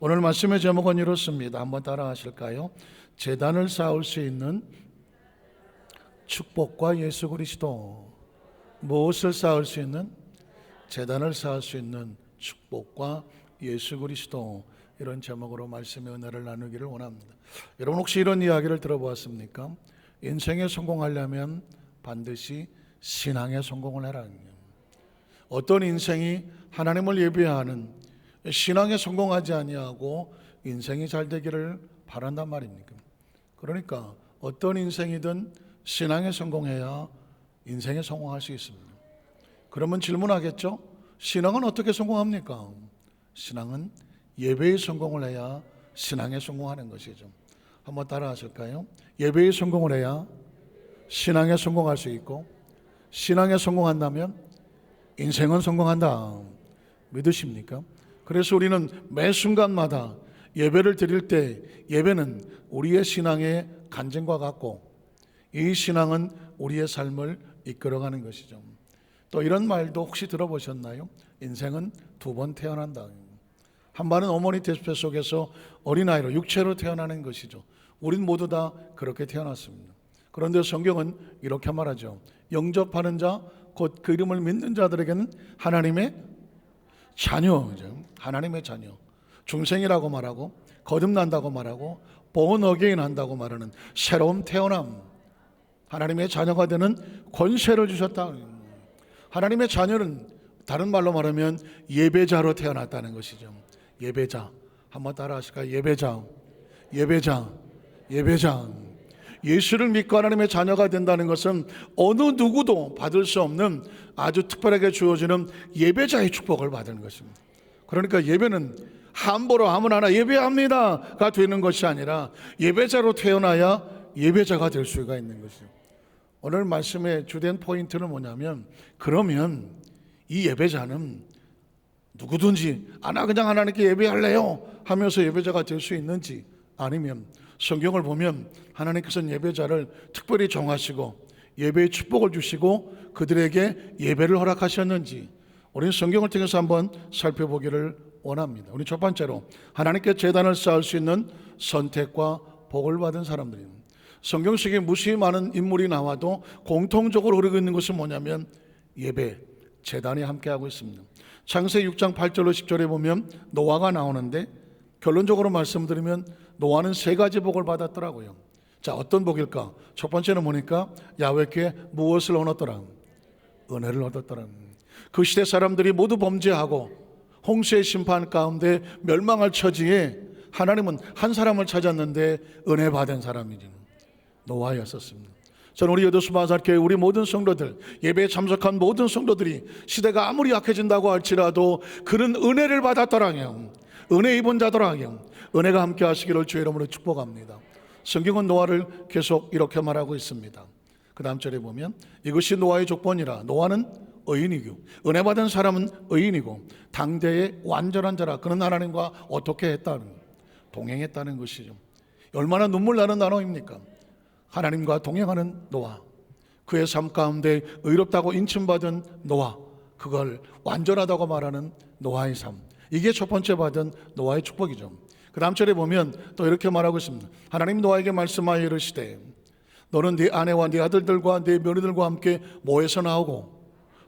오늘 말씀의 제목은 이렇습니다. 한번 따라 하실까요? 제단을 쌓을 수 있는 축복과 예수 그리스도. 무엇을 쌓을 수 있는? 제단을 쌓을 수 있는 축복과 예수 그리스도. 이런 제목으로 말씀의 은혜를 나누기를 원합니다. 여러분 혹시 이런 이야기를 들어보았습니까? 인생에 성공하려면 반드시 신앙에 성공을 해라. 어떤 인생이 하나님을 예배하는 신앙에 성공하지 아니하고 인생이 잘 되기를 바란단 말입니까? 그러니까 어떤 인생이든 신앙에 성공해야 인생에 성공할 수 있습니다. 그러면 질문하겠죠? 신앙은 어떻게 성공합니까? 신앙은 예배에 성공을 해야 신앙에 성공하는 것이죠. 한번 따라 하실까요? 예배에 성공을 해야 신앙에 성공할 수 있고, 신앙에 성공한다면 인생은 성공한다. 믿으십니까? 그래서 우리는 매 순간마다 예배를 드릴 때 예배는 우리의 신앙의 간증과 같고, 이 신앙은 우리의 삶을 이끌어가는 것이죠. 또 이런 말도 혹시 들어보셨나요? 인생은 두 번 태어난다. 한 번은 어머니 뱃 속에서 어린아이로 육체로 태어나는 것이죠. 우린 모두 다 그렇게 태어났습니다. 그런데 성경은 이렇게 말하죠. 영접하는 자, 곧 그 이름을 믿는 자들에게는 하나님의 자녀죠. 하나님의 자녀. 중생이라고 말하고, 거듭난다고 말하고, born again 한다고 말하는 새로운 태어남. 하나님의 자녀가 되는 권세를 주셨다. 하나님의 자녀는 다른 말로 말하면 예배자로 태어났다는 것이죠. 예배자. 한번 따라 하실까요? 예배자. 예배자. 예배자. 예수를 믿고 하나님의 자녀가 된다는 것은 어느 누구도 받을 수 없는 아주 특별하게 주어지는 예배자의 축복을 받는 것입니다. 그러니까 예배는 함부로 아무나 예배합니다가 되는 것이 아니라 예배자로 태어나야 예배자가 될 수가 있는 것이죠. 오늘 말씀의 주된 포인트는 뭐냐면, 그러면 이 예배자는 누구든지 나 그냥 하나님께 예배할래요 하면서 예배자가 될 수 있는지, 아니면 성경을 보면 하나님께서는 예배자를 특별히 정하시고 예배의 축복을 주시고 그들에게 예배를 허락하셨는지, 우리는 성경을 통해서 한번 살펴보기를 원합니다. 우리 첫 번째로 하나님께 제단을 쌓을 수 있는 선택과 복을 받은 사람들입니다. 성경 속에 무수히 많은 인물이 나와도 공통적으로 흐르고 있는 것은 뭐냐면 예배, 제단이 함께하고 있습니다. 창세기 6장 8절로 10절에 보면 노아가 나오는데, 결론적으로 말씀드리면 노아는 세 가지 복을 받았더라고요. 자, 어떤 복일까? 첫 번째는 뭐니까? 야훼께 무엇을 얻었더라? 은혜를 얻었더라. 그 시대 사람들이 모두 범죄하고 홍수의 심판 가운데 멸망할 처지에 하나님은 한 사람을 찾았는데 은혜 받은 사람이지, 노아였었습니다. 저는 우리 여도수마사교회 우리 모든 성도들, 예배에 참석한 모든 성도들이 시대가 아무리 약해진다고 할지라도 그는 은혜를 받았더라요. 은혜 입은 자더라요. 은혜가 함께 하시기를 주의 이름으로 축복합니다. 성경은 노아를 계속 이렇게 말하고 있습니다. 그 다음 절에 보면 이것이 노아의 조건이라. 노아는 의인이고 은혜 받은 사람은 의인이고 당대의 완전한 자라. 그는 하나님과 어떻게 했다는, 동행했다는 것이죠. 얼마나 눈물 나는 단어입니까? 하나님과 동행하는 노아, 그의 삶 가운데 의롭다고 인칭받은 노아, 그걸 완전하다고 말하는 노아의 삶, 이게 첫 번째 받은 노아의 축복이죠. 그 다음 절에 보면 또 이렇게 말하고 있습니다. 하나님 노아에게 말씀하여 이르시되 너는 네 아내와 네 아들들과 네 며느리들과 함께 뭐에서 나오고?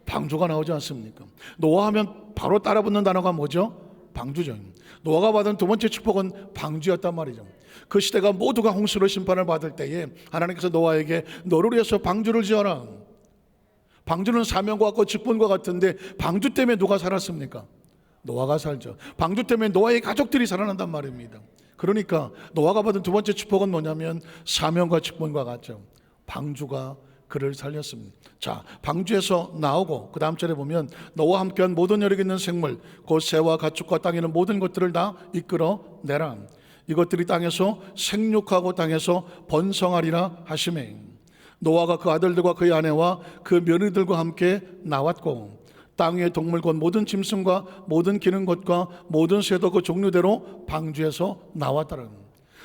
방주가 나오지 않습니까? 노아 하면 바로 따라붙는 단어가 뭐죠? 방주죠. 노아가 받은 두 번째 축복은 방주였단 말이죠. 그 시대가 모두가 홍수로 심판을 받을 때에 하나님께서 노아에게 너를 위해서 방주를 지어라. 방주는 사명과 같고 직분과 같은데 방주 때문에 누가 살았습니까? 노아가 살죠. 방주 때문에 노아의 가족들이 살아난단 말입니다. 그러니까 노아가 받은 두 번째 축복은 뭐냐면 사명과 직분과 같죠. 방주가 그를 살렸습니다. 자, 방주에서 나오고 그 다음 절에 보면 너와 함께한 모든 여력에 있는 생물, 곧 새와 가축과 땅에 있는 모든 것들을 다 이끌어내라. 이것들이 땅에서 생육하고 땅에서 번성하리라 하시매. 노아가 그 아들들과 그의 아내와 그 며느리들과 함께 나왔고 땅 위의 동물 곧 모든 짐승과 모든 기는 것과 모든 새도 그 종류대로 방주에서 나왔더라.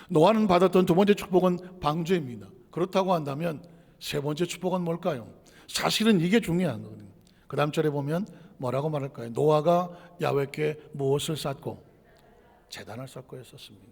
노아는 받았던 두 번째 축복은 방주입니다. 그렇다고 한다면 세 번째 축복은 뭘까요? 사실은 이게 중요한 거거든요. 그 다음 절에 보면 뭐라고 말할까요? 노아가 야훼께 무엇을 쌓고? 제단을 쌓고 있었습니다.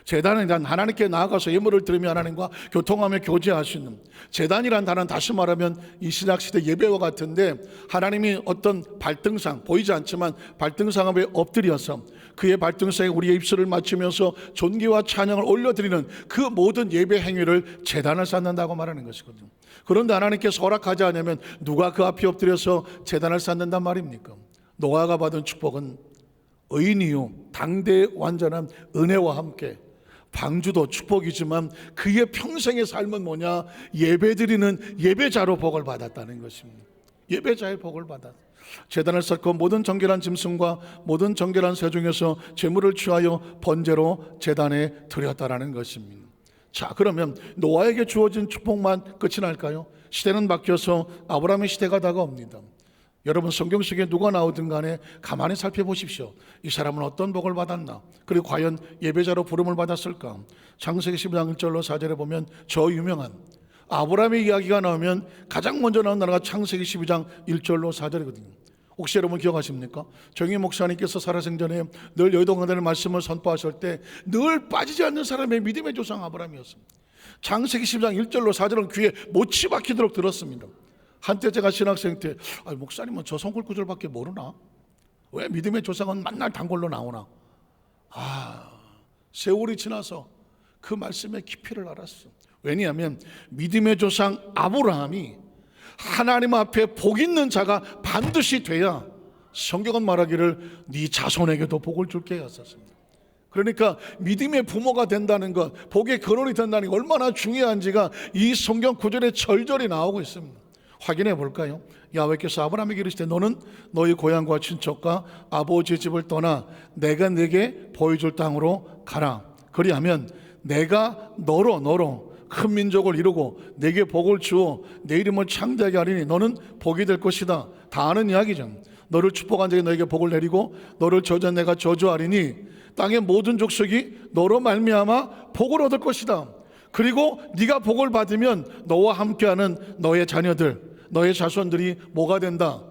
제단은 일단 하나님께 나아가서 예물을 드리며 하나님과 교통하며 교제할 수 있는, 제단이란 단어는 다시 말하면 이 신약시대 예배와 같은데, 하나님이 어떤 발등상, 보이지 않지만 발등상 앞에 엎드려서 그의 발등상에 우리의 입술을 맞추면서 존귀와 찬양을 올려드리는 그 모든 예배 행위를 제단을 쌓는다고 말하는 것이거든요. 그런데 하나님께서 허락하지 않으면 누가 그 앞에 엎드려서 제단을 쌓는단 말입니까? 노아가 받은 축복은 의인이요 당대의 완전한 은혜와 함께, 방주도 축복이지만 그의 평생의 삶은 뭐냐? 예배드리는 예배자로 복을 받았다는 것입니다. 예배자의 복을 받았다. 제단을 쌓고 모든 정결한 짐승과 모든 정결한 새 중에서 제물을 취하여 번제로 제단에 드렸다라는 것입니다. 자, 그러면 노아에게 주어진 축복만 끝이 날까요? 시대는 바뀌어서 아브라함의 시대가 다가옵니다. 여러분, 성경 속에 누가 나오든 간에 가만히 살펴보십시오. 이 사람은 어떤 복을 받았나? 그리고 과연 예배자로 부름을 받았을까? 창세기 12장 1절로 4절에 보면 저 유명한 아브라함의 이야기가 나오면 가장 먼저 나온 나라가 창세기 12장 1절로 4절이거든요. 혹시 여러분 기억하십니까? 정희 목사님께서 살아생전에 늘 여의도강단의 말씀을 선포하실 때 늘 빠지지 않는 사람의 믿음의 조상 아브라함이었습니다. 창세기 12장 1절로 4절은 귀에 못이 박히도록 들었습니다. 한때 제가 신학생 때 목사님은 저 성골 구절밖에 모르나? 왜 믿음의 조상은 만날 단골로 나오나? 세월이 지나서 그 말씀의 깊이를 알았어. 왜냐하면 믿음의 조상 아브라함이 하나님 앞에 복 있는 자가 반드시 돼야 성경은 말하기를 네 자손에게도 복을 줄게 했었습니다. 그러니까 믿음의 부모가 된다는 것, 복의 근원이 된다는 게 얼마나 중요한지가 이 성경 구절에 절절히 나오고 있습니다. 확인해 볼까요? 야훼께서 아브라함에게 이르시되 너는 너희 고향과 친척과 아버지의 집을 떠나 내가 네게 보여줄 땅으로 가라. 그리하면 내가 너로 큰 민족을 이루고 내게 복을 주어 내 이름을 창대하게 하리니 너는 복이 될 것이다. 다 아는 이야기죠. 너를 축복한 자에게 너에게 복을 내리고 너를 저주한 내가 저주하리니 땅의 모든 족속이 너로 말미암아 복을 얻을 것이다. 그리고 네가 복을 받으면 너와 함께하는 너의 자녀들, 너의 자손들이 뭐가 된다?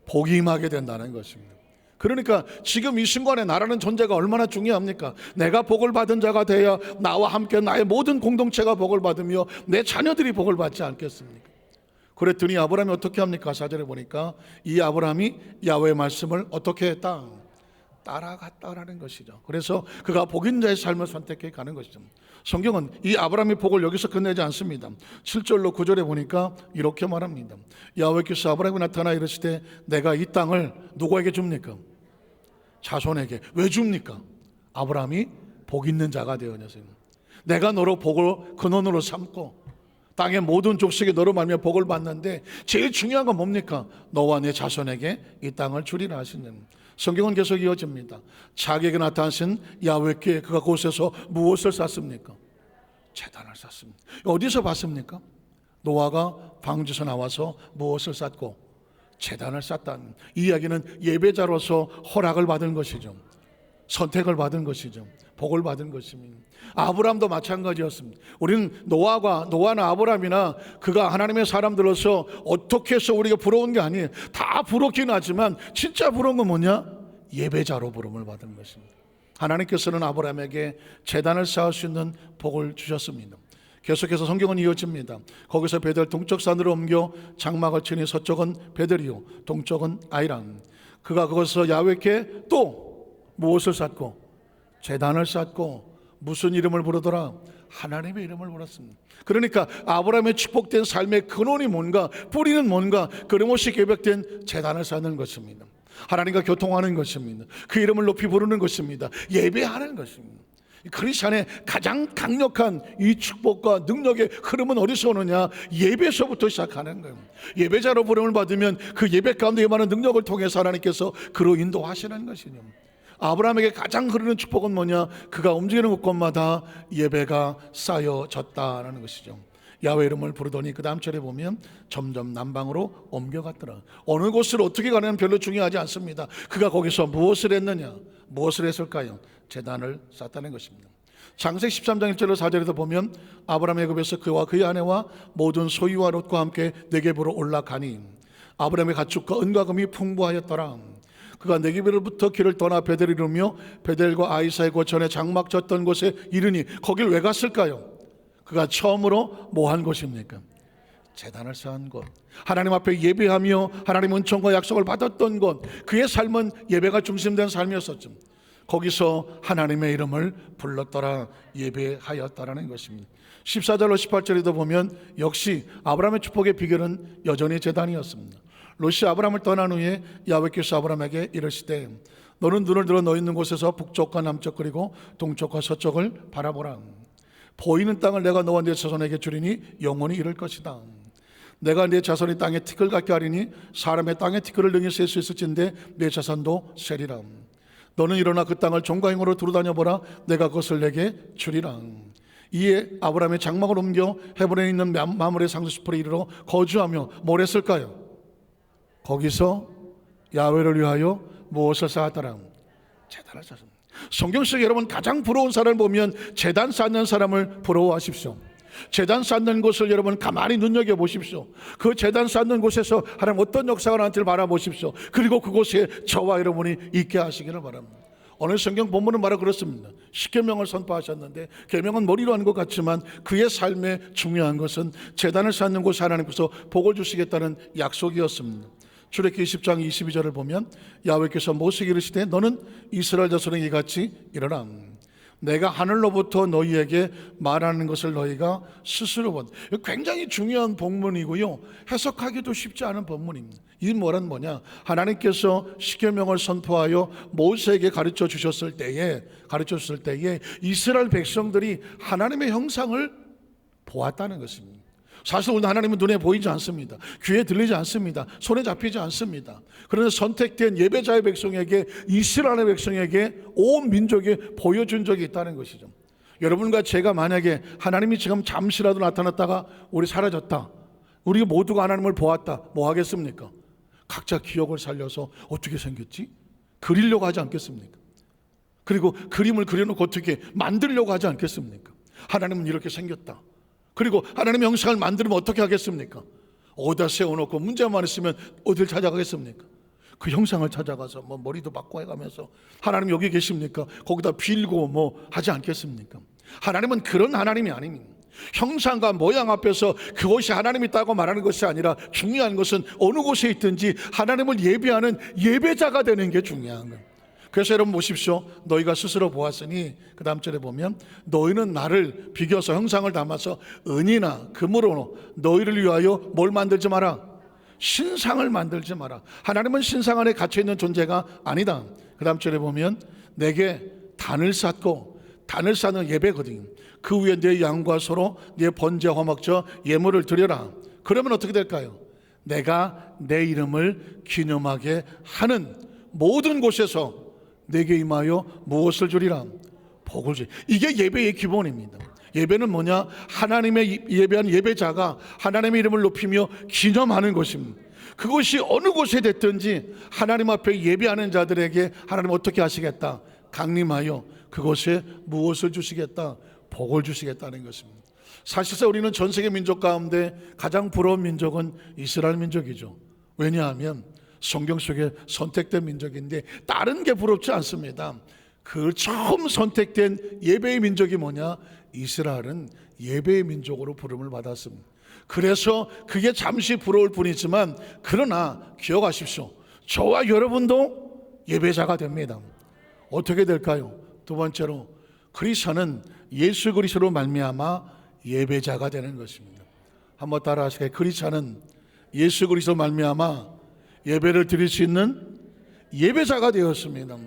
복이 임하게 된다는 것입니다. 그러니까 지금 이 순간에 나라는 존재가 얼마나 중요합니까? 내가 복을 받은 자가 되어야 나와 함께 나의 모든 공동체가 복을 받으며 내 자녀들이 복을 받지 않겠습니까? 그랬더니 아브라함이 어떻게 합니까? 4절에 보니까 이 아브라함이 야훼의 말씀을 어떻게 했다? 따라갔다라는 것이죠. 그래서 그가 복인 자의 삶을 선택해 가는 것이죠. 성경은 이 아브라함의 복을 여기서 끝내지 않습니다. 7절로 9절에 보니까 이렇게 말합니다. 야훼께서 아브라함에게 나타나 이르시되 내가 이 땅을 누구에게 줍니까? 자손에게. 왜 줍니까? 아브라함이 복 있는 자가 되어서 내가 너로 복을 근원으로 삼고 땅의 모든 족속이 너로 말미암아 복을 받는데 제일 중요한 건 뭡니까? 너와 내 자손에게 이 땅을 주리라 하시는. 성경은 계속 이어집니다. 자기에게 나타나신 야훼께 그가 그곳에서 무엇을 쌓습니까? 제단을 쌓습니다. 어디서 봤습니까? 노아가 방주에서 나와서 무엇을 쌓고 제단을 쌓다는 이 이야기는 예배자로서 허락을 받은 것이죠. 선택을 받은 것이죠. 복을 받은 것입니다. 아브라함도 마찬가지였습니다. 우리는 노아나 아브라함이나 그가 하나님의 사람들로서 어떻게 해서 우리가 부러운 게 아니에요. 다 부럽긴 하지만 진짜 부러운 건 뭐냐? 예배자로 부름을 받은 것입니다. 하나님께서는 아브라함에게 제단을 쌓을 수 있는 복을 주셨습니다. 계속해서 성경은 이어집니다. 거기서 베델 동쪽 산으로 옮겨 장막을 치니 서쪽은 베델이요 동쪽은 아이란. 그가 그것에서 야훼께 또 무엇을 쌓고 제단을 쌓고 무슨 이름을 부르더라? 하나님의 이름을 불렀습니다. 그러니까 아브라함의 축복된 삶의 근원이 뭔가, 뿌리는 뭔가, 끊임없이 계획된 제단을 쌓는 것입니다. 하나님과 교통하는 것입니다. 그 이름을 높이 부르는 것입니다. 예배하는 것입니다. 크리스찬의 가장 강력한 이 축복과 능력의 흐름은 어디서 오느냐? 예배에서부터 시작하는 거예요. 예배자로 부름을 받으면 그 예배 가운데 임하는 능력을 통해서 하나님께서 그로 인도하시는 것이죠. 아브라함에게 가장 흐르는 축복은 뭐냐? 그가 움직이는 곳마다 예배가 쌓여졌다는 것이죠. 야훼 이름을 부르더니 그 다음 절에 보면 점점 남방으로 옮겨갔더라. 어느 곳을 어떻게 가냐는 별로 중요하지 않습니다. 그가 거기서 무엇을 했느냐? 무엇을 했을까요? 제단을 쌓았다는 것입니다. 창세기 13장 1절로 4절에도 보면 아브라함의 애굽에서 그와 그의 아내와 모든 소유와 롯과 함께 네겝으로 올라가니 아브라함의 가축과 은과 금이 풍부하였더라. 그가 네게비로부터 길을 떠나 베델을 이루며 베델과 아이사의 고천에 장막 졌던 곳에 이르니 거길 왜 갔을까요? 그가 처음으로 뭐 한 곳입니까? 제단을 쌓은 곳, 하나님 앞에 예배하며 하나님 은총과 약속을 받았던 곳, 그의 삶은 예배가 중심된 삶이었었죠. 거기서 하나님의 이름을 불렀더라, 예배하였다라는 것입니다. 14절로 18절에도 보면 역시 아브라함의 축복의 비결은 여전히 제단이었습니다. 롯이 아브라함을 떠난 후에 야훼께서 아브라함에게 이르시되 너는 눈을 들어 너 있는 곳에서 북쪽과 남쪽 그리고 동쪽과 서쪽을 바라보라. 보이는 땅을 내가 너와 네 자손에게 주리니 영원히 이룰 것이다. 내가 네 자손이 땅에 티끌 같게 하리니 사람의 땅에 티끌을 능히 셀 수 있을진데 네 자손도 세리라. 너는 일어나 그 땅을 종과 힘으로 두루다녀 보라. 내가 그것을 내게 주리라. 이에 아브라함의 장막을 옮겨 헤브론에 있는 마므레 상수숲으로 이르러 거주하며 뭘 했을까요? 거기서 야훼를 위하여 무엇을 쌓았더라? 제단을 쌓았습니다. 성경 속에 여러분 가장 부러운 사람을 보면 제단 쌓는 사람을 부러워하십시오. 제단 쌓는 곳을 여러분 가만히 눈여겨보십시오. 그 제단 쌓는 곳에서 하나님 어떤 역사가 나한테를 바라보십시오. 그리고 그곳에 저와 여러분이 있게 하시기를 바랍니다. 오늘 성경 본문은 바로 그렇습니다. 십계명을 선포하셨는데 계명은 머리로 하는 것 같지만 그의 삶에 중요한 것은 제단을 쌓는 곳에 하나님께서 복을 주시겠다는 약속이었습니다. 출애굽기 20장 22절을 보면 야훼께서 모세에게 이르시되 너는 이스라엘 자손에게 이같이 이르라. 내가 하늘로부터 너희에게 말하는 것을 너희가 스스로 본. 굉장히 중요한 본문이고요, 해석하기도 쉽지 않은 본문입니다. 이 뭐란 뭐냐, 하나님께서 십계명을 선포하여 모세에게 가르쳐 주셨을 때에 이스라엘 백성들이 하나님의 형상을 보았다는 것입니다. 사실 오늘 하나님은 눈에 보이지 않습니다. 귀에 들리지 않습니다. 손에 잡히지 않습니다. 그러나 선택된 예배자의 백성에게, 이스라엘의 백성에게 온 민족이 보여준 적이 있다는 것이죠. 여러분과 제가 만약에 하나님이 지금 잠시라도 나타났다가 우리 사라졌다, 우리 모두가 하나님을 보았다, 뭐 하겠습니까? 각자 기억을 살려서 어떻게 생겼지? 그리려고 하지 않겠습니까? 그리고 그림을 그려놓고 어떻게 만들려고 하지 않겠습니까? 하나님은 이렇게 생겼다. 그리고 하나님의 형상을 만들면 어떻게 하겠습니까? 어디다 세워놓고 문제만 있으면 어딜 찾아가겠습니까? 그 형상을 찾아가서 뭐 머리도 바꿔 해가면서 하나님 여기 계십니까? 거기다 빌고 뭐 하지 않겠습니까? 하나님은 그런 하나님이 아닙니다. 형상과 모양 앞에서 그것이 하나님이 있다고 말하는 것이 아니라 중요한 것은 어느 곳에 있든지 하나님을 예배하는 예배자가 되는 게 중요한 거예요. 그래서 여러분 보십시오. 너희가 스스로 보았으니, 그 다음 절에 보면 너희는 나를 비교해서 형상을 담아서 은이나 금으로 너희를 위하여 뭘 만들지 마라? 신상을 만들지 마라. 하나님은 신상 안에 갇혀있는 존재가 아니다. 그 다음 절에 보면 내게 단을 쌓고, 단을 쌓는 예배거든요. 그 위에 내 양과 소로 내 번제 화목제 예물을 드려라. 그러면 어떻게 될까요? 내가 내 이름을 기념하게 하는 모든 곳에서 내게 임하여 무엇을 주리라? 복을 주리. 이게 예배의 기본입니다. 예배는 뭐냐? 하나님의 예배한 예배자가 하나님의 이름을 높이며 기념하는 것입니다. 그것이 어느 곳에 됐든지 하나님 앞에 예배하는 자들에게 하나님 어떻게 하시겠다? 강림하여 그곳에 무엇을 주시겠다? 복을 주시겠다는 것입니다. 사실상 우리는 전 세계 민족 가운데 가장 부러운 민족은 이스라엘 민족이죠. 왜냐하면 성경 속에 선택된 민족인데 다른 게 부럽지 않습니다. 그 처음 선택된 예배의 민족이 뭐냐? 이스라엘은 예배의 민족으로 부름을 받았습니다. 그래서 그게 잠시 부러울 뿐이지만, 그러나 기억하십시오. 저와 여러분도 예배자가 됩니다. 어떻게 될까요? 두 번째로, 그리스도는 예수 그리스도로 말미암아 예배자가 되는 것입니다. 한번 따라 하시겠어요? 그리스도는 예수 그리스도로 말미암아 예배를 드릴 수 있는 예배자가 되었습니다.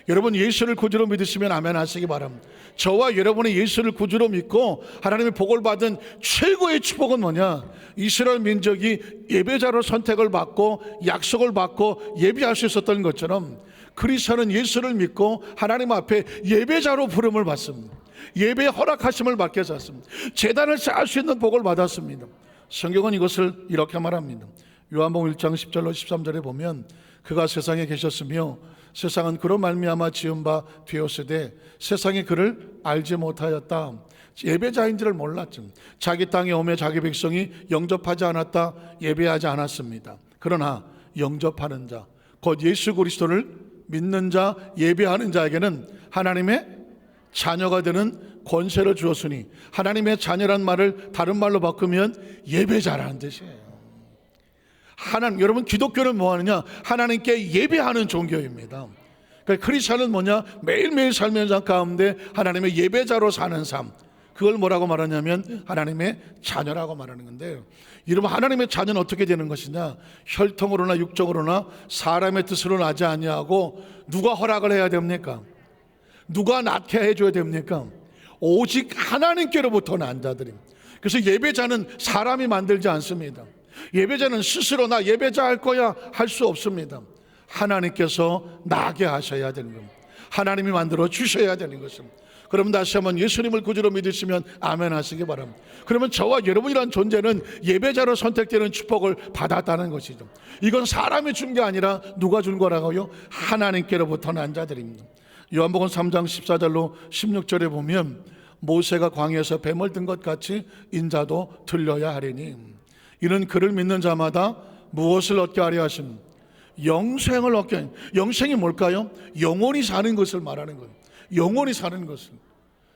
여러분 예수를 구주로 믿으시면 아멘 하시기 바랍니다. 저와 여러분이 예수를 구주로 믿고 하나님의 복을 받은 최고의 축복은 뭐냐? 이스라엘 민족이 예배자로 선택을 받고 약속을 받고 예배할 수 있었던 것처럼 그리스도는 예수를 믿고 하나님 앞에 예배자로 부름을 받습니다. 예배의 허락하심을 받게 됐습니다. 제단을 쌓을 수 있는 복을 받았습니다. 성경은 이것을 이렇게 말합니다. 요한복음 1장 10절로 13절에 보면 그가 세상에 계셨으며 세상은 그로 말미암아 지은 바 되었으되 세상이 그를 알지 못하였다. 예배자인지를 몰랐죠. 자기 땅에 오매 자기 백성이 영접하지 않았다. 예배하지 않았습니다. 그러나 영접하는 자, 곧 예수 그리스도를 믿는 자, 예배하는 자에게는 하나님의 자녀가 되는 권세를 주었으니, 하나님의 자녀란 말을 다른 말로 바꾸면 예배자라는 뜻이에요. 여러분, 기독교는 뭐 하느냐? 하나님께 예배하는 종교입니다. 그러니까 크리스천은 뭐냐? 매일매일 삶의 장 가운데 하나님의 예배자로 사는 삶, 그걸 뭐라고 말하냐면 하나님의 자녀라고 말하는 건데요. 여러분, 하나님의 자녀는 어떻게 되는 것이냐? 혈통으로나 육적으로나 사람의 뜻으로 나지 아니하고 누가 허락을 해야 됩니까? 누가 낳게 해줘야 됩니까? 오직 하나님께로부터 난 자들입니다. 그래서 예배자는 사람이 만들지 않습니다. 예배자는 스스로 나 예배자 할 거야 할 수 없습니다. 하나님께서 나게 하셔야 되는 겁니다. 하나님이 만들어 주셔야 되는 것입니다. 그럼 다시 한번 예수님을 구주로 믿으시면 아멘 하시기 바랍니다. 그러면 저와 여러분이란 존재는 예배자로 선택되는 축복을 받았다는 것이죠. 이건 사람이 준 게 아니라 누가 준 거라고요? 하나님께로부터 난 자들입니다. 요한복음 3장 14절로 16절에 보면 모세가 광야에서 뱀을 든 것 같이 인자도 들려야 하리니 이는 그를 믿는 자마다 무엇을 얻게 하려 하심? 영생을 얻게. 영생이 뭘까요? 영원히 사는 것을 말하는 거예요. 영원히 사는 것을.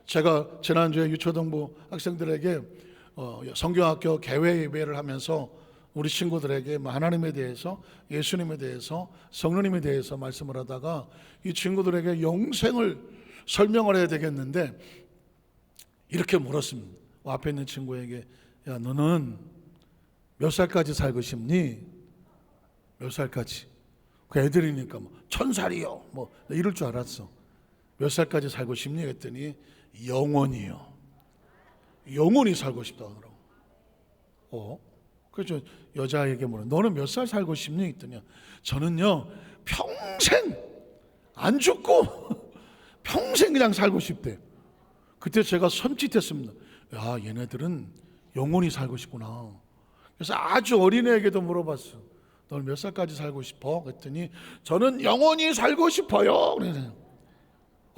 제가 지난주에 유초등부 학생들에게 성경학교 개회 예배를 하면서 우리 친구들에게 하나님에 대해서, 예수님에 대해서, 성령님에 대해서 말씀을 하다가 이 친구들에게 영생을 설명을 해야 되겠는데 이렇게 물었습니다. 앞에 있는 친구에게, 야, 너는 몇 살까지 살고 싶니? 몇 살까지? 그 애들이니까 1000살이요 뭐 이럴 줄 알았어. 몇 살까지 살고 싶니? 했더니 영원히요. 영원히 살고 싶다 그러고. 그래서 여자에게 물어, 너는 몇 살 살고 싶니? 했더니 저는요 평생 안 죽고 평생 그냥 살고 싶대. 그때 제가 섬찟했습니다. 야, 얘네들은 영원히 살고 싶구나. 그래서 아주 어린애에게도 물어봤어. 너는 몇 살까지 살고 싶어? 그랬더니 저는 영원히 살고 싶어요. 그래서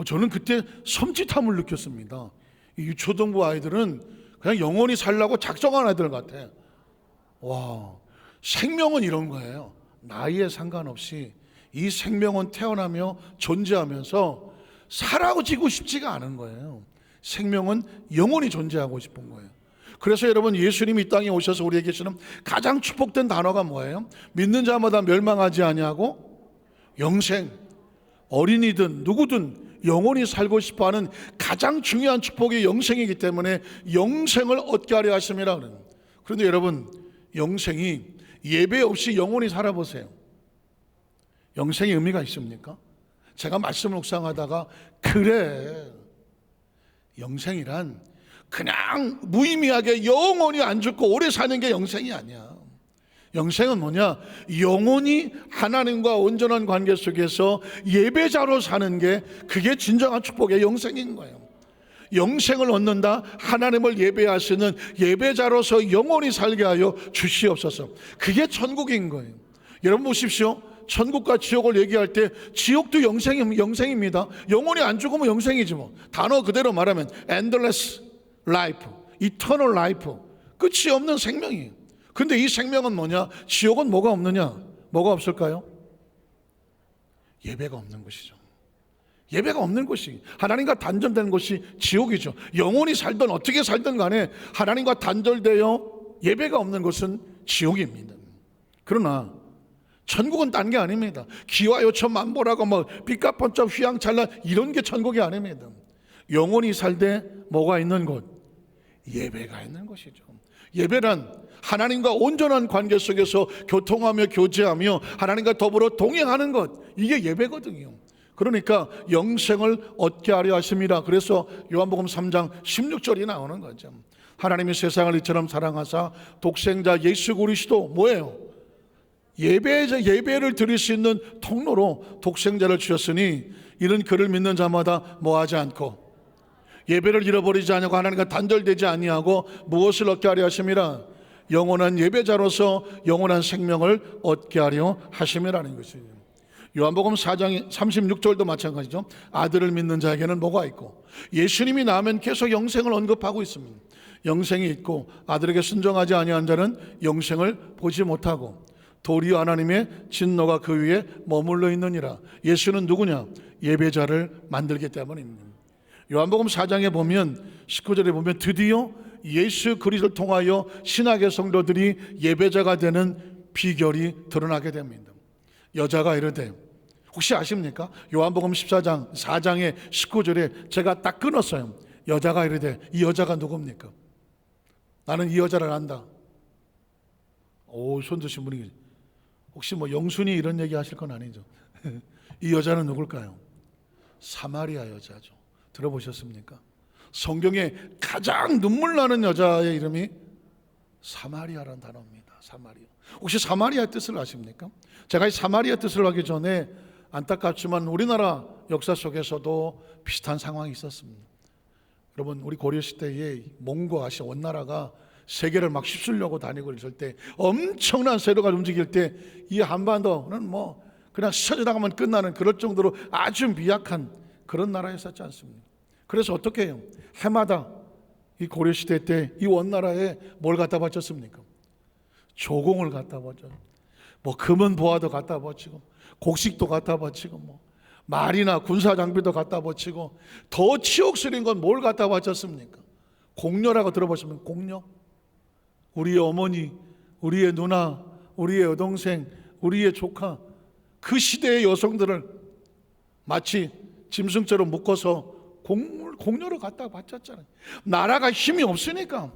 저는 그때 섬찟함을 느꼈습니다. 이 유초등부 아이들은 그냥 영원히 살라고 작정한 아이들 같아. 와, 생명은 이런 거예요. 나이에 상관없이 이 생명은 태어나며 존재하면서 사라지고 싶지가 않은 거예요. 생명은 영원히 존재하고 싶은 거예요. 그래서 여러분, 예수님이 이 땅에 오셔서 우리에게 주는 가장 축복된 단어가 뭐예요? 믿는 자마다 멸망하지 아니하고 영생. 어린이든 누구든 영원히 살고 싶어하는 가장 중요한 축복이 영생이기 때문에 영생을 얻게 하려 하심이라 그래요. 그런데 여러분, 영생이 예배 없이 영원히 살아보세요. 영생의 의미가 있습니까? 제가 말씀을 묵상하다가 그래, 영생이란 그냥 무의미하게 영원히 안 죽고 오래 사는 게 영생이 아니야. 영생은 뭐냐? 영원히 하나님과 온전한 관계 속에서 예배자로 사는 게, 그게 진정한 축복의 영생인 거예요. 영생을 얻는다, 하나님을 예배하시는 예배자로서 영원히 살게 하여 주시옵소서. 그게 천국인 거예요. 여러분 보십시오. 천국과 지옥을 얘기할 때 지옥도 영생입니다. 영원히 안 죽으면 영생이지 뭐. 단어 그대로 말하면 endless life, eternal life, 끝이 없는 생명이에요. 근데 이 생명은 뭐냐? 지옥은 뭐가 없느냐? 뭐가 없을까요? 예배가 없는 것이죠. 예배가 없는 것이, 하나님과 단절된 것이 지옥이죠. 영원히 살든 어떻게 살든 간에 하나님과 단절되어 예배가 없는 것은 지옥입니다. 그러나 천국은 딴 게 아닙니다. 기와 요천 만보라고 뭐 빛과 번쩍 휘황찬란 이런 게 천국이 아닙니다. 영원히 살되 뭐가 있는 곳? 예배가 있는 것이죠. 예배란 하나님과 온전한 관계 속에서 교통하며 교제하며 하나님과 더불어 동행하는 것, 이게 예배거든요. 그러니까 영생을 얻게 하려 하심이라. 그래서 요한복음 3장 16절이 나오는 거죠. 하나님이 세상을 이처럼 사랑하사 독생자 예수 그리스도 뭐예요? 예배를 드릴 수 있는 통로로 독생자를 주셨으니 이는 그를 믿는 자마다 뭐하지 않고 예배를 잃어버리지 아니하고 하나님과 단절되지 아니하고 무엇을 얻게 하려 하심이라? 영원한 예배자로서 영원한 생명을 얻게 하려 하심이라는 것이에요. 요한복음 4장 36절도 마찬가지죠. 아들을 믿는 자에게는 뭐가 있고, 예수님이 나오면 계속 영생을 언급하고 있습니다. 영생이 있고 아들에게 순종하지 아니한 자는 영생을 보지 못하고, 도리어 하나님의 진노가 그 위에 머물러 있느니라. 예수는 누구냐? 예배자를 만들기 때문입니다. 요한복음 4장에 보면 19절에 보면 드디어 예수 그리스도를 통하여 신약의 성도들이 예배자가 되는 비결이 드러나게 됩니다. 여자가 이르되, 혹시 아십니까? 요한복음 14장 4장의 19절에 제가 딱 끊었어요. 여자가 이르되, 이 여자가 누굽니까? 나는 이 여자를 안다. 오, 손 드신 분이 혹시 뭐 영순이 이런 얘기 하실 건 아니죠? 이 여자는 누굴까요? 사마리아 여자죠. 들어보셨습니까? 성경에 가장 눈물 나는 여자의 이름이 사마리아라는 단어입니다. 사마리아. 혹시 사마리아 뜻을 아십니까? 제가 이 사마리아 뜻을 하기 전에 안타깝지만 우리나라 역사 속에서도 비슷한 상황이 있었습니다. 여러분, 우리 고려시대에 몽고 아시아 원나라가 세계를 막 휩쓸려고 다니고 있을 때, 엄청난 세력가 움직일 때 이 한반도는 뭐 그냥 스쳐지나가면 끝나는 그럴 정도로 아주 미약한 그런 나라였었지 않습니까? 그래서 어떻게 해요? 해마다 이 고려시대 때 이 원나라에 뭘 갖다 바쳤습니까? 조공을 갖다 바쳤죠. 뭐 금은 보화도 갖다 바치고 곡식도 갖다 바치고 뭐 말이나 군사 장비도 갖다 바치고, 더 치욕스러운 건 뭘 갖다 바쳤습니까? 공녀라고 들어보시면, 공녀. 우리의 어머니, 우리의 누나, 우리의 여동생, 우리의 조카, 그 시대의 여성들을 마치 짐승처럼 묶어서 공녀로 갖다 바쳤잖아요. 나라가 힘이 없으니까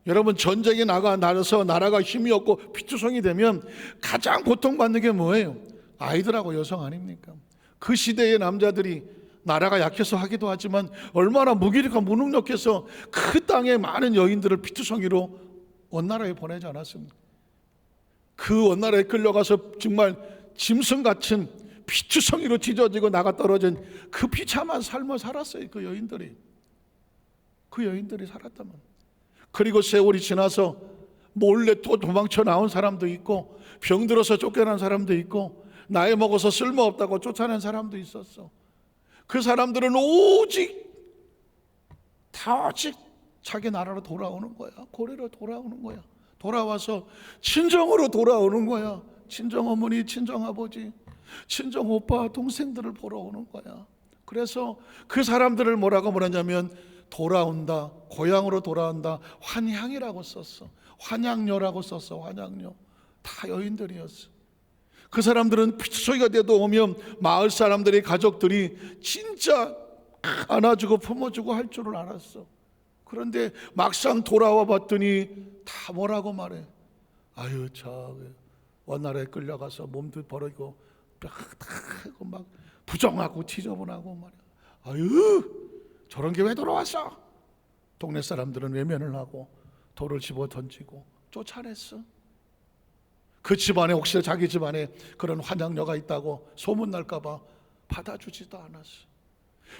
여러분, 전쟁에 나가서 나라가 힘이 없고 피투성이 되면 가장 고통받는 게 뭐예요? 아이들하고 여성 아닙니까? 그 시대의 남자들이 나라가 약해서 하기도 하지만 얼마나 무기력하고 무능력해서 그 땅의 많은 여인들을 피투성이로 원나라에 보내지 않았습니까? 그 원나라에 끌려가서 정말 짐승 같은 피투성이로 찢어지고 나가 떨어진 그 비참한 삶을 살았어요. 그 여인들이 살았다면. 그리고 세월이 지나서 몰래 또 도망쳐 나온 사람도 있고, 병들어서 쫓겨난 사람도 있고, 나이 먹어서 쓸모없다고 쫓아낸 사람도 있었어. 그 사람들은 오직 자기 나라로 돌아오는 거야. 고래로 돌아오는 거야. 돌아와서 친정으로 돌아오는 거야. 친정 어머니, 친정 아버지, 친정 오빠, 동생들을 보러 오는 거야. 그래서 그 사람들을 뭐라고 말하냐면, 돌아온다, 고향으로 돌아온다, 환향이라고 썼어. 환향녀라고 썼어. 환향녀. 다 여인들이었어. 그 사람들은 피투성이가 돼도 오면 마을 사람들이, 가족들이 진짜 안아주고 품어주고 할 줄을 알았어. 그런데 막상 돌아와 봤더니 다 뭐라고 말해? 아유, 저 원나라에 끌려가서 몸도 버리고 뼈다고 막 부정하고 지저분하고 말이야. 아유, 저런 게 왜 돌아왔어? 동네 사람들은 외면을 하고 돌을 집어 던지고 쫓아냈어. 그 집안에 혹시 자기 집안에 그런 환양녀가 있다고 소문날까 봐 받아주지도 않았어.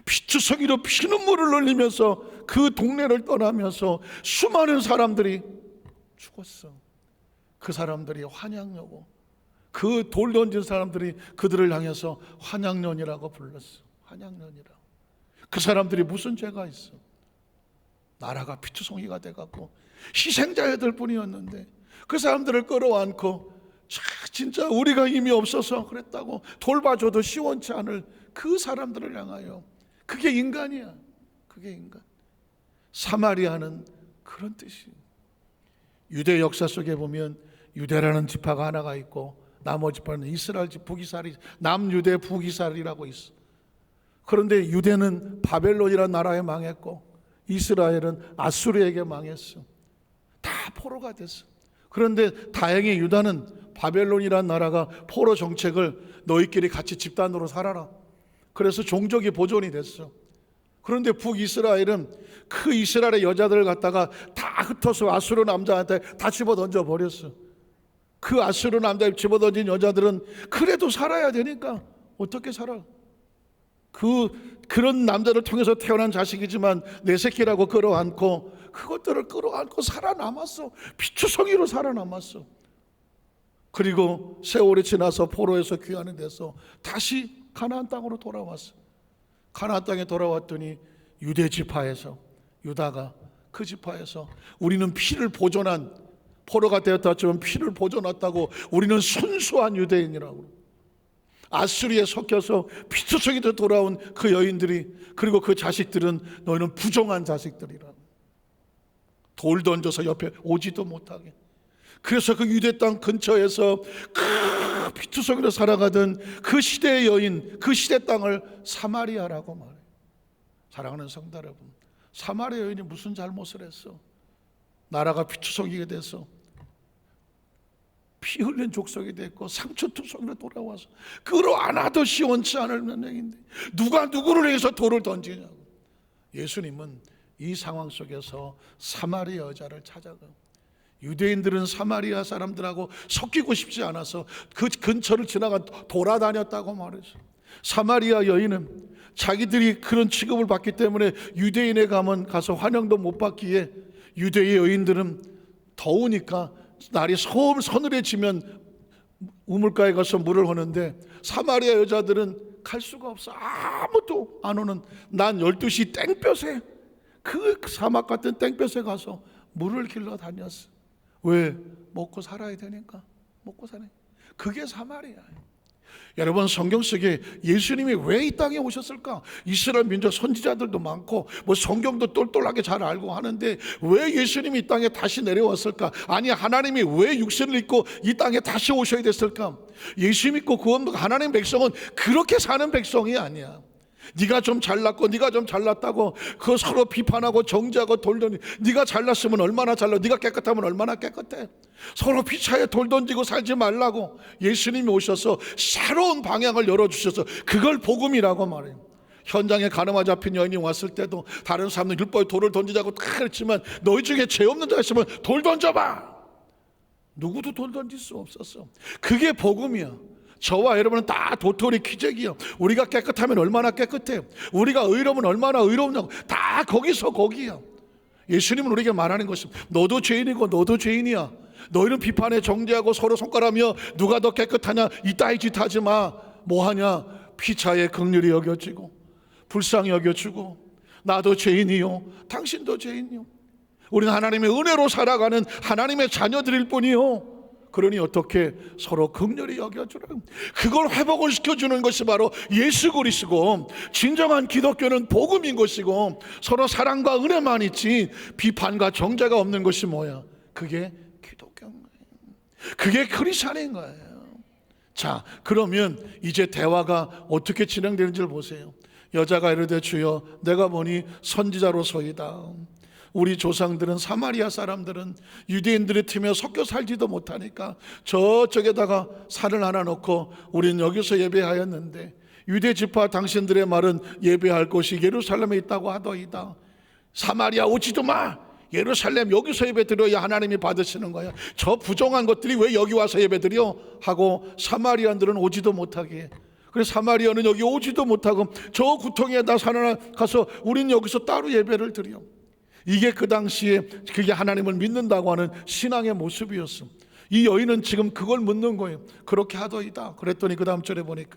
피투성이로 피눈물을 흘리면서 그 동네를 떠나면서 수많은 사람들이 죽었어. 그 사람들이 환양녀고, 그 돌 던진 사람들이 그들을 향해서 환양년이라고 불렀어. 환양년이라고. 그 사람들이 무슨 죄가 있어? 나라가 피투성이가 돼갖고 희생자들 뿐이었는데 그 사람들을 끌어안고 진짜 우리가 힘이 없어서 그랬다고 돌봐줘도 시원치 않을 그 사람들을 향하여, 그게 인간이야. 그게 인간. 사마리아는 그런 뜻이에요. 유대 역사 속에 보면 유대라는 지파가 하나가 있고 나머지 지파는 이스라엘 집 북이스라엘, 남유대 북이스라엘이라고 있어. 그런데 유대는 바벨론이라는 나라에 망했고 이스라엘은 아수르에게 망했어. 다 포로가 됐어. 그런데 다행히 유다는 바벨론이라는 나라가 포로 정책을 너희끼리 같이 집단으로 살아라, 그래서 종족이 보존이 됐어. 그런데 북이스라엘은 그 이스라엘의 여자들을 갖다가 다 흩어서 아수르 남자한테 다 집어 던져 버렸어. 그 아수르 남자에 집어 던진 여자들은 그래도 살아야 되니까 어떻게 살아? 그런 남자를 통해서 태어난 자식이지만 내 새끼라고 끌어안고, 그것들을 끌어안고 살아남았어. 피투성이로 살아남았어. 그리고 세월이 지나서 포로에서 귀환이 돼서 다시 가나안 땅으로 돌아왔어. 가나안 땅에 돌아왔더니 유대 지파에서, 유다가 그 지파에서 우리는 피를 보존한 포로가 되었다 하지만 피를 보존했다고 우리는 순수한 유대인이라고. 아수리에 섞여서 피투성이도 돌아온 그 여인들이, 그리고 그 자식들은 너희는 부정한 자식들이라고. 돌 던져서 옆에 오지도 못하게. 그래서 그 유대 땅 근처에서 그 피투성이로 살아가던 그 시대의 여인, 그 시대 땅을 사마리아라고 말해요. 사랑하는 성도 여러분, 사마리아 여인이 무슨 잘못을 했어? 나라가 피투성이게 돼서 피 흘린 족속이 됐고 상처투성이로 돌아와서 끌어안아도 시원치 않을 면역인데 누가 누구를 위해서 돌을 던지냐고. 예수님은 이 상황 속에서 사마리아 여자를 찾아가. 유대인들은 사마리아 사람들하고 섞이고 싶지 않아서 그 근처를 지나가 돌아다녔다고 말했어. 사마리아 여인은 자기들이 그런 취급을 받기 때문에 유대인에 가면 가서 환영도 못 받기에, 유대의 여인들은 더우니까 날이 서늘해지면 우물가에 가서 물을 허는데 사마리아 여자들은 갈 수가 없어. 아무도 안 오는 난 12시 땡볕에, 그 사막 같은 땡볕에 가서 물을 길러 다녔어. 왜? 먹고 살아야 되니까. 먹고 사네. 그게 사마리아예요. 여러분, 성경 속에 예수님이 왜 이 땅에 오셨을까? 이스라엘 민족 선지자들도 많고 뭐 성경도 똘똘하게 잘 알고 하는데 왜 예수님이 이 땅에 다시 내려왔을까? 아니, 하나님이 왜 육신을 입고 이 땅에 다시 오셔야 됐을까? 예수 믿고 구원받은 하나님 백성은 그렇게 사는 백성이 아니야. 네가 좀 잘났고 네가 좀 잘났다고 그 서로 비판하고 정죄하고 돌더니, 네가 잘났으면 얼마나 잘나, 네가 깨끗하면 얼마나 깨끗해. 서로 피차에 돌 던지고 살지 말라고 예수님이 오셔서 새로운 방향을 열어주셔서 그걸 복음이라고 말해요. 현장에 가늠아 잡힌 여인이 왔을 때도 다른 사람들 율법에 돌을 던지자고 다 그랬지만 너희 중에 죄 없는 자 있으면 돌 던져봐. 누구도 돌 던질 수 없었어. 그게 복음이야. 저와 여러분은 다 도토리 키재기야. 우리가 깨끗하면 얼마나 깨끗해, 우리가 의로우면 얼마나 의로우냐고. 다 거기서 거기야. 예수님은 우리에게 말하는 것은 너도 죄인이고 너도 죄인이야. 너희는 비판에 정죄하고 서로 손가락하며 누가 더 깨끗하냐, 이따위 짓 하지 마. 뭐하냐? 피차에 긍휼히 여겨지고 불쌍히 여겨주고, 나도 죄인이요 당신도 죄인이요. 우리는 하나님의 은혜로 살아가는 하나님의 자녀들일 뿐이요. 그러니 어떻게 서로 긍휼히 여겨주라. 그걸 회복을 시켜주는 것이 바로 예수 그리스도고, 진정한 기독교는 복음인 것이고, 서로 사랑과 은혜만 있지 비판과 정죄가 없는 것이 뭐야? 그게 기독교인 거예요. 그게 크리스찬인 거예요. 자, 그러면 이제 대화가 어떻게 진행되는지를 보세요. 여자가 이르되 주여 내가 보니 선지자로소이다. 우리 조상들은, 사마리아 사람들은 유대인들의 틈에 섞여 살지도 못하니까 저쪽에다가 산을 하나 놓고 우린 여기서 예배하였는데 유대 지파 당신들의 말은 예배할 곳이 예루살렘에 있다고 하더이다. 사마리아 오지도 마. 예루살렘 여기서 예배드려야 하나님이 받으시는 거야. 저 부정한 것들이 왜 여기 와서 예배드려? 하고 사마리아인들은 오지도 못하게. 그래서 사마리아는 여기 오지도 못하고 저 구덩이에다 산 하나 가서 우린 여기서 따로 예배를 드려. 이게 그 당시에 그게 하나님을 믿는다고 하는 신앙의 모습이었어. 이 여인은 지금 그걸 묻는 거예요. 그렇게 하더이다. 그랬더니 그 다음 절에 보니까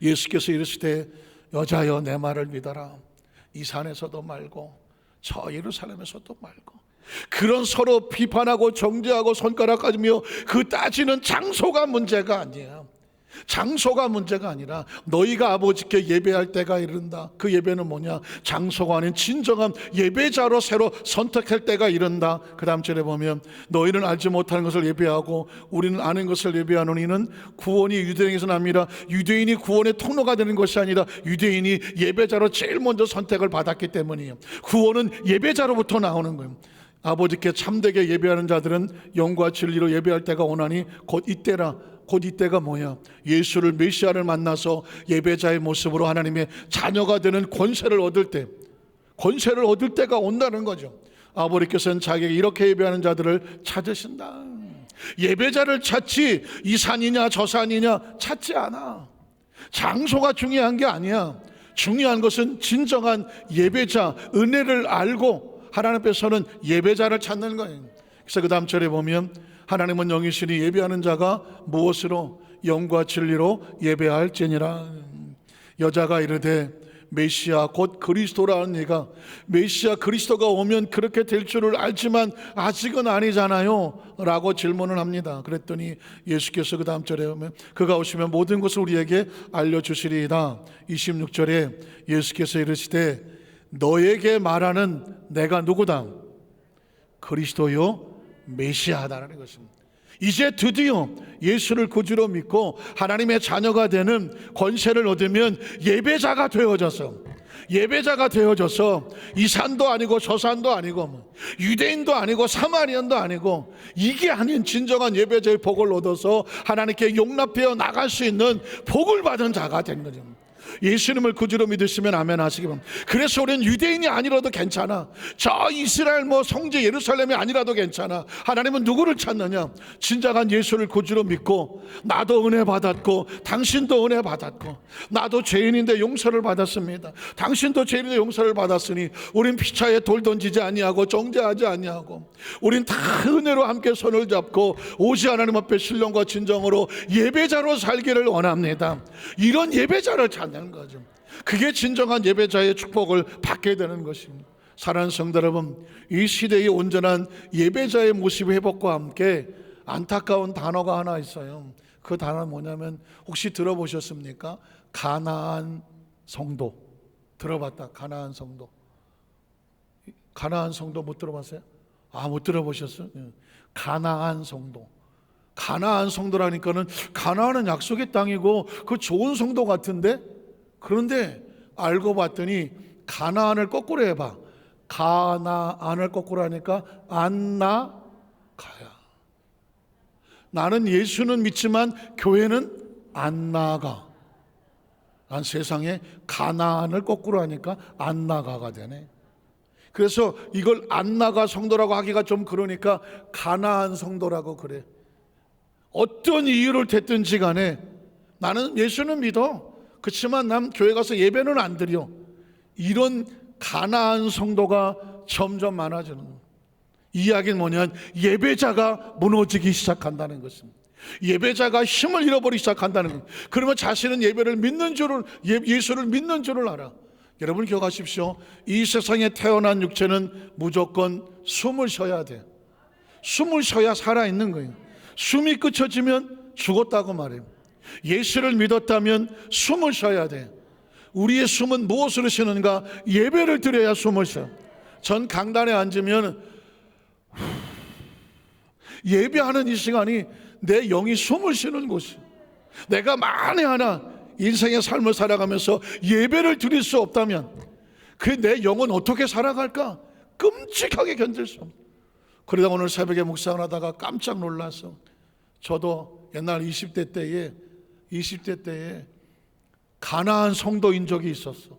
예수께서 이르시되 여자여 내 말을 믿어라. 이 산에서도 말고 저 예루살렘에서도 말고. 그런 서로 비판하고 정죄하고 손가락 까지며 그 따지는 장소가 문제가 아니야. 장소가 문제가 아니라 너희가 아버지께 예배할 때가 이른다. 그 예배는 뭐냐? 장소가 아닌 진정한 예배자로 새로 선택할 때가 이른다. 그 다음 절에 보면 너희는 알지 못하는 것을 예배하고 우리는 아는 것을 예배하노니 이는 구원이 유대인에서 납니다. 유대인이 구원의 통로가 되는 것이 아니라 유대인이 예배자로 제일 먼저 선택을 받았기 때문이에요. 구원은 예배자로부터 나오는 거예요. 아버지께 참되게 예배하는 자들은 영과 진리로 예배할 때가 오나니 곧 이때라. 곧 이때가 뭐야? 예수를 메시아를 만나서 예배자의 모습으로 하나님의 자녀가 되는 권세를 얻을 때, 권세를 얻을 때가 온다는 거죠. 아버지께서는 자기에게 이렇게 예배하는 자들을 찾으신다. 예배자를 찾지 이 산이냐 저 산이냐 찾지 않아. 장소가 중요한 게 아니야. 중요한 것은 진정한 예배자, 은혜를 알고 하나님 앞에서는 예배자를 찾는 거예요. 그래서 그 다음 절에 보면 하나님은 영이시니 예배하는 자가 무엇으로? 영과 진리로 예배할지니라. 여자가 이르되 메시아 곧 그리스도라는 얘가 메시아 그리스도가 오면 그렇게 될 줄을 알지만 아직은 아니잖아요 라고 질문을 합니다. 그랬더니 예수께서 그 다음 절에 보면 그가 오시면 모든 것을 우리에게 알려주시리이다. 26절에 예수께서 이르시되 너에게 말하는 내가 누구다? 그리스도요 메시아다라는 것입니다. 이제 드디어 예수를 구주로 믿고 하나님의 자녀가 되는 권세를 얻으면 예배자가 되어져서 이 산도 아니고 저 산도 아니고 유대인도 아니고 사마리안도 아니고 이게 아닌 진정한 예배자의 복을 얻어서 하나님께 용납되어 나갈 수 있는 복을 받은 자가 된 거죠. 예수님을 구주로 믿으시면 아멘 하시기 바랍니다. 그래서 우리는 유대인이 아니라도 괜찮아. 저 이스라엘 성지 예루살렘이 아니라도 괜찮아. 하나님은 누구를 찾느냐? 진정한 예수를 구주로 믿고 나도 은혜 받았고 당신도 은혜 받았고 나도 죄인인데 용서를 받았습니다. 당신도 죄인인데 용서를 받았으니 우린 피차에 돌 던지지 아니하고 정죄하지 아니하고 우린 다 은혜로 함께 손을 잡고 오직 하나님 앞에 신령과 진정으로 예배자로 살기를 원합니다. 이런 예배자를 찾는 거죠. 그게 진정한 예배자의 축복을 받게 되는 것입니다. 사랑하는 성도 여러분, 이 시대의 온전한 예배자의 모습 회복과 함께 안타까운 단어가 하나 있어요. 그 단어는 뭐냐면 혹시 들어보셨습니까? 가나안 성도. 들어봤다. 가나안 성도. 가나안 성도 못 들어봤어요? 못 들어보셨어요? 가나안 성도. 가나안 성도라니까는 가나안은 약속의 땅이고 그 좋은 성도 같은데, 그런데 알고 봤더니 가나안을 거꾸로 해봐. 가나안을 거꾸로 하니까 안나가야. 나는 예수는 믿지만 교회는 안 나가. 난 세상에 가나안을 거꾸로 하니까 안 나가가 되네. 그래서 이걸 안 나가 성도라고 하기가 좀 그러니까 가나안 성도라고 그래. 어떤 이유를 댔든지 간에 나는 예수는 믿어. 그렇지만 난 교회 가서 예배는 안 드려. 이런 가나안 성도가 점점 많아지는 거예요. 이 이야기는 뭐냐면 예배자가 무너지기 시작한다는 것입니다. 예배자가 힘을 잃어버리기 시작한다는 거예요. 그러면 자신은 예수를 믿는 줄을 알아. 여러분 기억하십시오. 이 세상에 태어난 육체는 무조건 숨을 쉬어야 돼. 숨을 쉬어야 살아있는 거예요. 숨이 끊어지면 죽었다고 말해요. 예수를 믿었다면 숨을 쉬어야 돼. 우리의 숨은 무엇으로 쉬는가? 예배를 드려야 숨을 쉬어. 전 강단에 앉으면 예배하는 이 시간이 내 영이 숨을 쉬는 곳이에요. 내가 만에 하나 인생의 삶을 살아가면서 예배를 드릴 수 없다면 그 내 영은 어떻게 살아갈까? 끔찍하게 견딜 수 없어요. 그러다 오늘 새벽에 묵상을 하다가 깜짝 놀랐어. 저도 옛날 20대 때에 가나안 성도인 적이 있었어.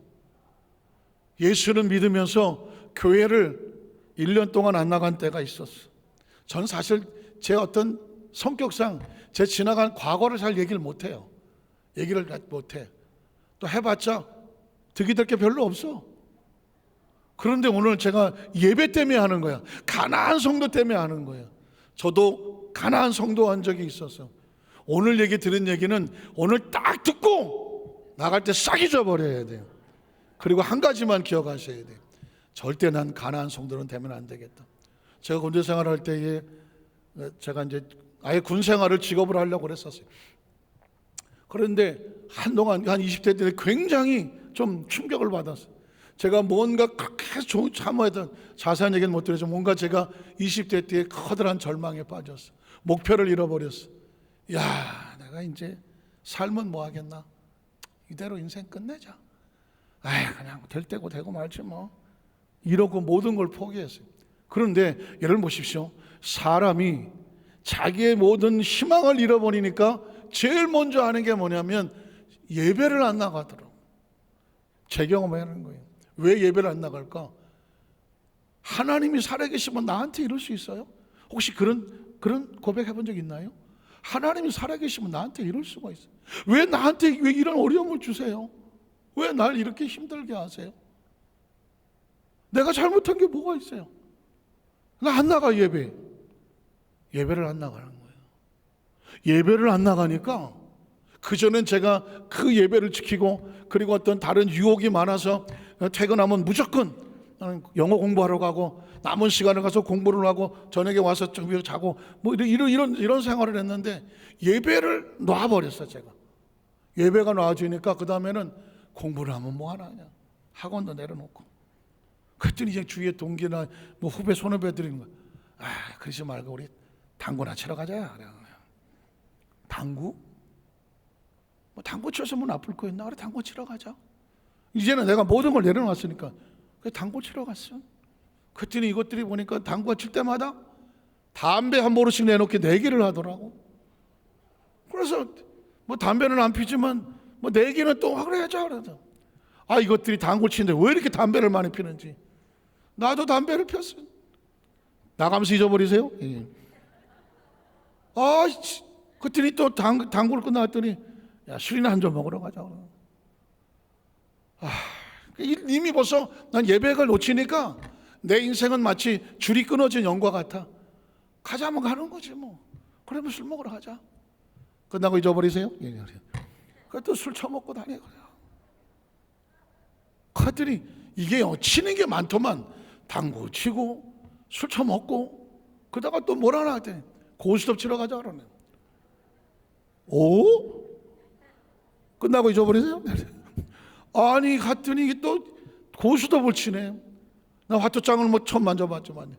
예수를 믿으면서 교회를 1년 동안 안 나간 때가 있었어. 저는 사실 제 어떤 성격상 제 지나간 과거를 잘 얘기를 못해요. 얘기를 못해. 또 해봤자 득이 될 게 별로 없어. 그런데 오늘 제가 예배 때문에 하는 거야. 가나안 성도 때문에 하는 거야. 저도 가나안 성도 한 적이 있어서 오늘 얘기 들은 얘기는 오늘 딱 듣고 나갈 때 싹 잊어버려야 돼요. 그리고 한 가지만 기억하셔야 돼요. 절대 난 가나안 성도는 되면 안 되겠다. 제가 군대 생활할 때에 제가 이제 아예 군 생활을 직업으로 하려고 그랬었어요. 그런데 한동안 한 20대 때 굉장히 좀 충격을 받았어요. 제가 뭔가 그렇게 참아했던 자세한 얘기는 못 드려서 뭔가 제가 20대 때에 커다란 절망에 빠졌어. 목표를 잃어버렸어. 야, 내가 이제 삶은 뭐 하겠나? 이대로 인생 끝내자. 그냥 될 때고 되고 말지 뭐. 이러고 모든 걸 포기했어요. 그런데 여러분 보십시오. 사람이 자기의 모든 희망을 잃어버리니까 제일 먼저 하는 게 뭐냐면 예배를 안 나가더라고. 제 경험에 하는 거예요. 왜 예배를 안 나갈까? 하나님이 살아계시면 나한테 이럴 수 있어요? 혹시 그런 고백해 본 적 있나요? 하나님이 살아계시면 나한테 이럴 수가 있어요. 왜 나한테 왜 이런 어려움을 주세요? 왜 날 이렇게 힘들게 하세요? 내가 잘못한 게 뭐가 있어요? 나 안 나가. 예배를 안 나가는 거예요. 예배를 안 나가니까 그전엔 제가 그 예배를 지키고, 그리고 어떤 다른 유혹이 많아서 퇴근하면 무조건 영어 공부하러 가고, 남은 시간을 가서 공부를 하고, 저녁에 와서 좀 자고, 뭐 이런 생활을 했는데, 예배를 놔버렸어요. 제가 예배가 놔지니까 그 다음에는 공부를 하면 뭐 하나, 그냥 학원도 내려놓고. 그랬더니 이제 주위에 동기나 뭐 후배 선후배들이 그러지 말고 우리 당구나 치러 가자. 당구? 뭐 당구 쳐서 뭐 나쁠 거 있나? 그래, 당구 치러 가자. 이제는 내가 모든 걸 내려놨으니까 그래, 당구 치러 갔어. 그랬더니 이것들이 보니까 당구가 칠 때마다 담배 한 보루씩 내놓게 내기를 하더라고. 그래서 뭐 담배는 안 피지만 뭐 내기는 또 그래야죠. 그래서 이것들이 당구 치는데 왜 이렇게 담배를 많이 피는지, 나도 담배를 폈어. 나가면서 잊어버리세요. 그랬더니 또 당구를 끝났더니 야, 술이나 한 잔 먹으러 가자. 이미 벌써 난 예배를 놓치니까 내 인생은 마치 줄이 끊어진 연과 같아. 가자면 가는 거지 뭐. 그러면 술 먹으러 가자. 끝나고 잊어버리세요. 또 술 처먹고 다니고. 그랬더니 이게 치는 게 많더만. 당구 치고 술 처먹고, 그러다가 또 뭘 하나 했더니 고스톱 치러 가자 그러네. 오? 끝나고 잊어버리세요? 아니 갔더니 또 고스톱을 치네. 나 화투장을 뭐 처음 만져봤지만.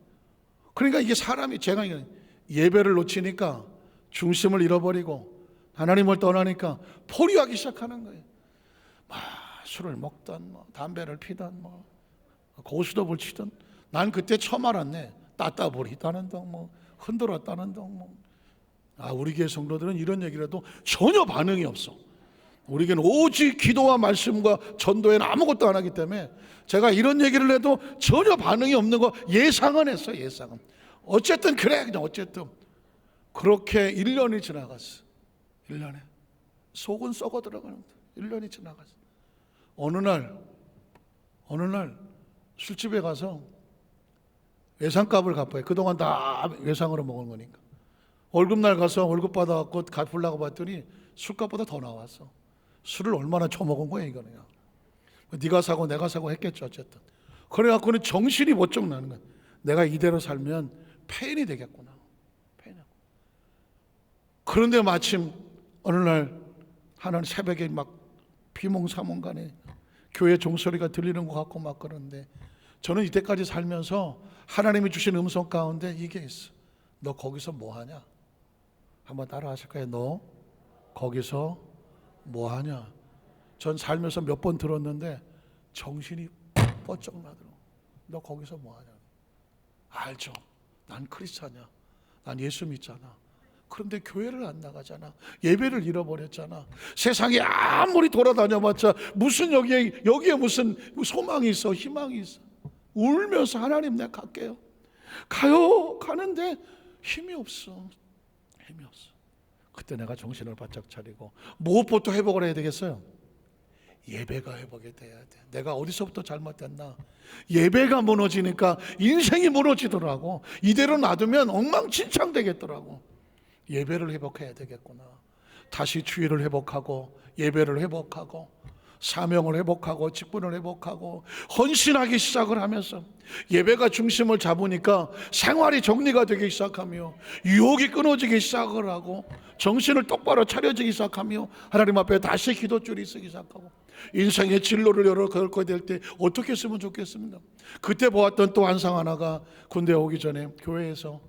그러니까 이게 사람이, 제가 예배를 놓치니까 중심을 잃어버리고 하나님을 떠나니까 포기하기 시작하는 거예요. 술을 먹던 뭐 담배를 피던 뭐 고스톱을 치던. 난 그때 처음 알았네. 따따버리다는 등 뭐 흔들었다는 등 뭐. 우리 교회 성도들은 이런 얘기를 해도 전혀 반응이 없어. 우리 교회는 오직 기도와 말씀과 전도에는 아무것도 안 하기 때문에 제가 이런 얘기를 해도 전혀 반응이 없는 거 예상은 했어. 예상은. 어쨌든 그래, 그냥 어쨌든 그렇게 1년이 지나갔어. 1년에 속은 썩어 들어가는 1년이 지나갔어. 어느 날 술집에 가서 외상값을 갚아요. 그동안 다 외상으로 먹은 거니까. 월급날 가서 월급 받아갖고 갚으려고 봤더니 술값보다 더 나왔어. 술을 얼마나 처먹은 거야 이거는. 네가 사고 내가 사고 했겠죠. 어쨌든 그래갖고는 정신이 번쩍 나는 거야. 내가 이대로 살면 폐인이 되겠구나. 그런데 마침 어느 날 하는 새벽에 막 비몽사몽간에 교회 종소리가 들리는 것 같고 막 그러는데, 저는 이때까지 살면서 하나님이 주신 음성 가운데 이게 있어. 너 거기서 뭐 하냐? 한번 따라 하실까요? 너 거기서 뭐 하냐? 전 살면서 몇 번 들었는데 정신이 번쩍 나더라고. 너 거기서 뭐 하냐? 알죠. 난 크리스찬이야. 난 예수 믿잖아. 그런데 교회를 안 나가잖아. 예배를 잃어버렸잖아. 세상에 아무리 돌아다녀봤자 무슨 여기에 무슨 소망이 있어, 희망이 있어. 울면서 하나님 내가 갈게요. 가요. 가는데 힘이 없어. 그때 내가 정신을 바짝 차리고 무엇부터 회복을 해야 되겠어요? 예배가 회복이 돼야 돼. 내가 어디서부터 잘못됐나? 예배가 무너지니까 인생이 무너지더라고. 이대로 놔두면 엉망진창 되겠더라고. 예배를 회복해야 되겠구나. 다시 주의를 회복하고 예배를 회복하고 사명을 회복하고 직분을 회복하고 헌신하기 시작을 하면서 예배가 중심을 잡으니까 생활이 정리가 되기 시작하며 유혹이 끊어지기 시작을 하고 정신을 똑바로 차려지기 시작하며 하나님 앞에 다시 기도줄이 쓰기 시작하고 인생의 진로를 열어가게 될 때 어떻게 했으면 좋겠습니까? 그때 보았던 또 환상 하나가 군대 오기 전에 교회에서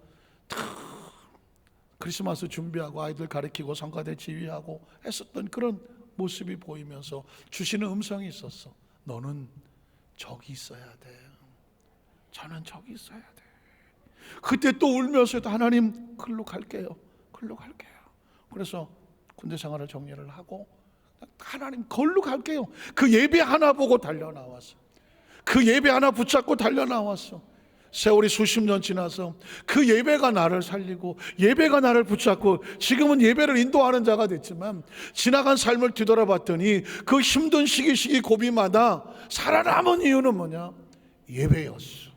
크리스마스 준비하고 아이들 가르치고 성가대 지휘하고 했었던 그런 모습이 보이면서 주시는 음성이 있었어. 너는 저기 있어야 돼. 저는 저기 있어야 돼. 그때 또 울면서도 하나님 글로 갈게요. 그래서 군대 생활을 정리를 하고 하나님 걸로 갈게요. 그 예배 하나 보고 달려나왔어. 그 예배 하나 붙잡고 달려나왔어. 세월이 수십 년 지나서 그 예배가 나를 살리고 예배가 나를 붙잡고 지금은 예배를 인도하는 자가 됐지만 지나간 삶을 뒤돌아봤더니 그 힘든 시기 고비마다 살아남은 이유는 뭐냐? 예배였어.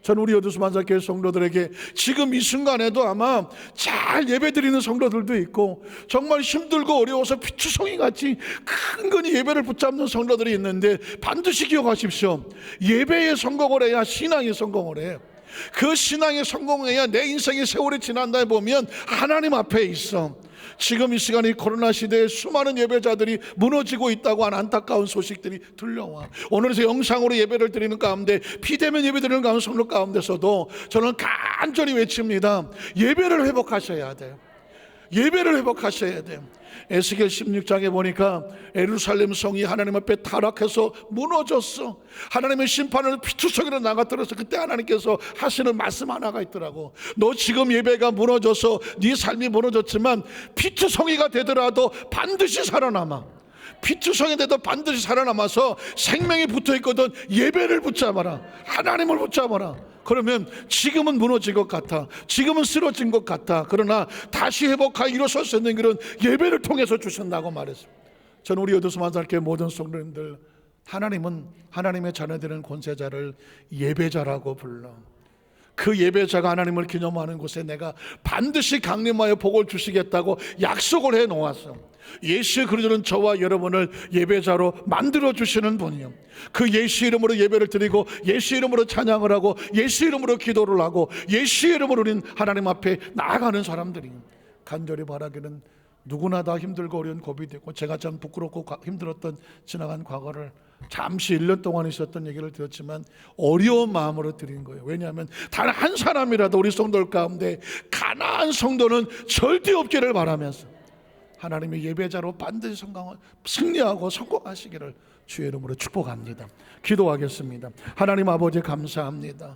저는 우리 여두수만사교회 성도들에게 지금 이 순간에도 아마 잘 예배드리는 성도들도 있고 정말 힘들고 어려워서 피투성이 같이 근근히 예배를 붙잡는 성도들이 있는데 반드시 기억하십시오. 예배에 성공을 해야 신앙이 성공을 해요. 그 신앙이 성공해야 내 인생의 세월이 지난다에 보면 하나님 앞에 있어. 지금 이 시간이 코로나 시대에 수많은 예배자들이 무너지고 있다고 하는 안타까운 소식들이 들려와. 오늘에서 영상으로 예배를 드리는 가운데 비대면 예배 드리는 가운데 성도 가운데서도 저는 간절히 외칩니다. 예배를 회복하셔야 돼요. 예배를 회복하셔야 돼요. 에스겔 16장에 보니까 예루살렘 성이 하나님 앞에 타락해서 무너졌어. 하나님의 심판을 피투성이로 나가들어서 그때 하나님께서 하시는 말씀 하나가 있더라고. 너 지금 예배가 무너져서 네 삶이 무너졌지만 피투성이가 되더라도 반드시 살아남아. 피투성이 돼도 반드시 살아남아서 생명이 붙어있거든. 예배를 붙잡아라. 하나님을 붙잡아라. 그러면 지금은 무너진 것 같아, 지금은 쓰러진 것 같아. 그러나 다시 회복하여 일어설 수 있는 길은 예배를 통해서 주신다고 말했습니다. 저는 우리 여두수만사교회 모든 성도님들, 하나님은 하나님의 자녀되는 권세자를 예배자라고 불러. 그 예배자가 하나님을 기념하는 곳에 내가 반드시 강림하여 복을 주시겠다고 약속을 해 놓았어. 예수의 그리스도는 저와 여러분을 예배자로 만들어 주시는 분이요, 그 예수 이름으로 예배를 드리고 예수 이름으로 찬양을 하고 예수 이름으로 기도를 하고 예수 이름으로 우리는 하나님 앞에 나아가는 사람들이 간절히 바라기는 누구나 다 힘들고 어려운 고비도 있고, 제가 참 부끄럽고 힘들었던 지나간 과거를 잠시 1년 동안 있었던 얘기를 들었지만 어려운 마음으로 드린 거예요. 왜냐하면 단 한 사람이라도 우리 성도들 가운데 가난한 성도는 절대 없기를 바라면서 하나님의 예배자로 반드시 승리하고 성공하시기를 주의 이름으로 축복합니다. 기도하겠습니다. 하나님 아버지 감사합니다.